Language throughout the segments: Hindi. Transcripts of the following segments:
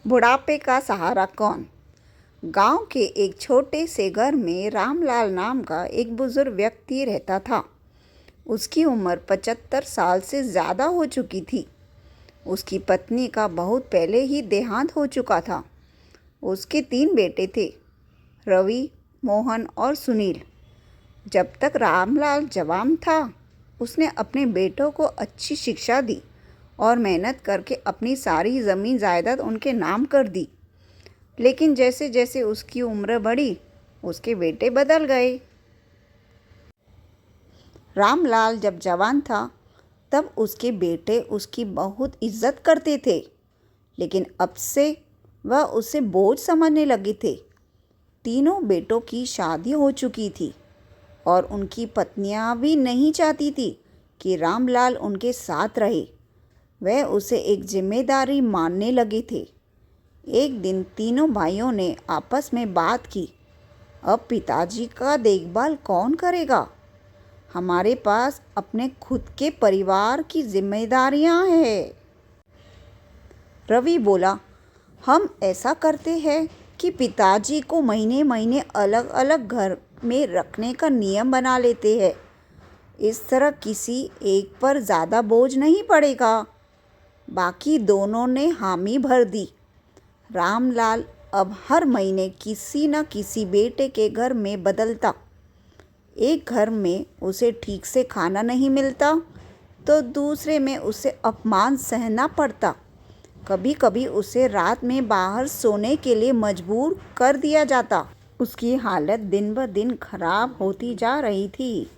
बुढ़ापे का सहारा कौन। गांव के एक छोटे से घर में रामलाल नाम का एक बुजुर्ग व्यक्ति रहता था। उसकी उम्र 75 साल से ज़्यादा हो चुकी थी। उसकी पत्नी का बहुत पहले ही देहांत हो चुका था। उसके 3 बेटे थे, रवि, मोहन और सुनील। जब तक रामलाल जवान था, उसने अपने बेटों को अच्छी शिक्षा दी और मेहनत करके अपनी सारी ज़मीन जायदाद उनके नाम कर दी। लेकिन जैसे जैसे उसकी उम्र बढ़ी, उसके बेटे बदल गए। रामलाल जब जवान था, तब उसके बेटे उसकी बहुत इज्जत करते थे, लेकिन अब से वह उसे बोझ समझने लगे थे। तीनों बेटों की शादी हो चुकी थी और उनकी पत्नियां भी नहीं चाहती थी कि रामलाल उनके साथ रहे। वह उसे एक जिम्मेदारी मानने लगे थे। एक दिन तीनों भाइयों ने आपस में बात की, अब पिताजी का देखभाल कौन करेगा? हमारे पास अपने खुद के परिवार की जिम्मेदारियां हैं। रवि बोला, हम ऐसा करते हैं कि पिताजी को महीने महीने अलग अलग घर में रखने का नियम बना लेते हैं। इस तरह किसी एक पर ज़्यादा बोझ नहीं पड़ेगा। बाकी दोनों ने हामी भर दी। रामलाल अब हर महीने किसी न किसी बेटे के घर में बदलता। एक घर में उसे ठीक से खाना नहीं मिलता, तो दूसरे में उसे अपमान सहना पड़ता। कभी कभी उसे रात में बाहर सोने के लिए मजबूर कर दिया जाता। उसकी हालत दिन ब दिन खराब होती जा रही थी।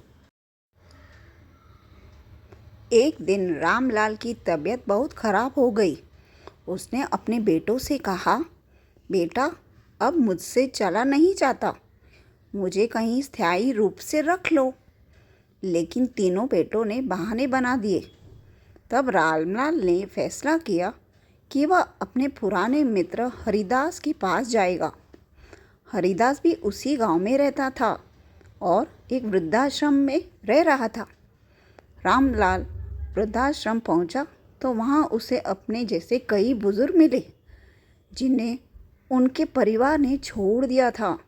एक दिन रामलाल की तबीयत बहुत खराब हो गई। उसने अपने बेटों से कहा, बेटा, अब मुझसे चला नहीं जाता, मुझे कहीं स्थायी रूप से रख लो। लेकिन तीनों बेटों ने बहाने बना दिए। तब रामलाल ने फैसला किया कि वह अपने पुराने मित्र हरिदास के पास जाएगा। हरिदास भी उसी गांव में रहता था और एक वृद्धाश्रम में रह रहा था। रामलाल वृद्धाश्रम पहुंचा तो वहां उसे अपने जैसे कई बुजुर्ग मिले, जिन्हें उनके परिवार ने छोड़ दिया था।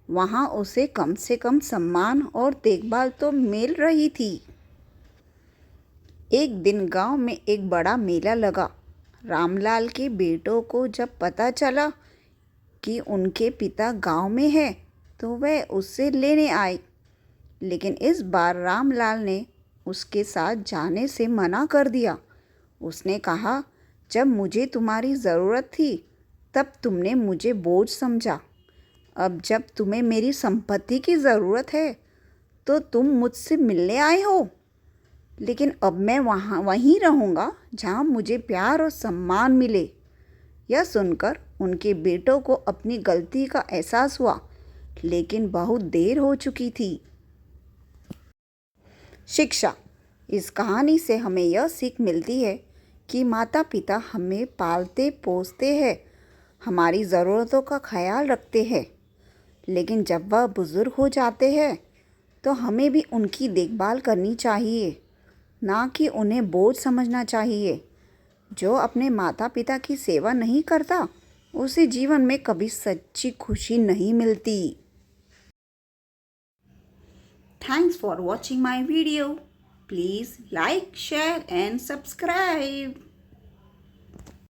वहां उसे कम से कम सम्मान और देखभाल तो मिल रही थी। एक दिन गांव में एक बड़ा मेला लगा। रामलाल के बेटों को जब पता चला कि उनके पिता गांव में हैं, तो वह उससे लेने आए। लेकिन इस बार रामलाल ने उसके साथ जाने से मना कर दिया। उसने कहा, जब मुझे तुम्हारी ज़रूरत थी, तब तुमने मुझे बोझ समझा। अब जब तुम्हें मेरी संपत्ति की ज़रूरत है, तो तुम मुझसे मिलने आए हो। लेकिन अब मैं वहीं रहूँगा जहाँ मुझे प्यार और सम्मान मिले। यह सुनकर उनके बेटों को अपनी गलती का एहसास हुआ, लेकिन बहुत देर हो चुकी थी। शिक्षा। इस कहानी से हमें यह सीख मिलती है कि माता पिता हमें पालते पोसते हैं, हमारी ज़रूरतों का ख्याल रखते हैं, लेकिन जब वह बुज़ुर्ग हो जाते हैं, तो हमें भी उनकी देखभाल करनी चाहिए, ना कि उन्हें बोझ समझना चाहिए। जो अपने माता पिता की सेवा नहीं करता, उसे जीवन में कभी सच्ची खुशी नहीं मिलती। Thanks for watching my video. Please like, share and subscribe.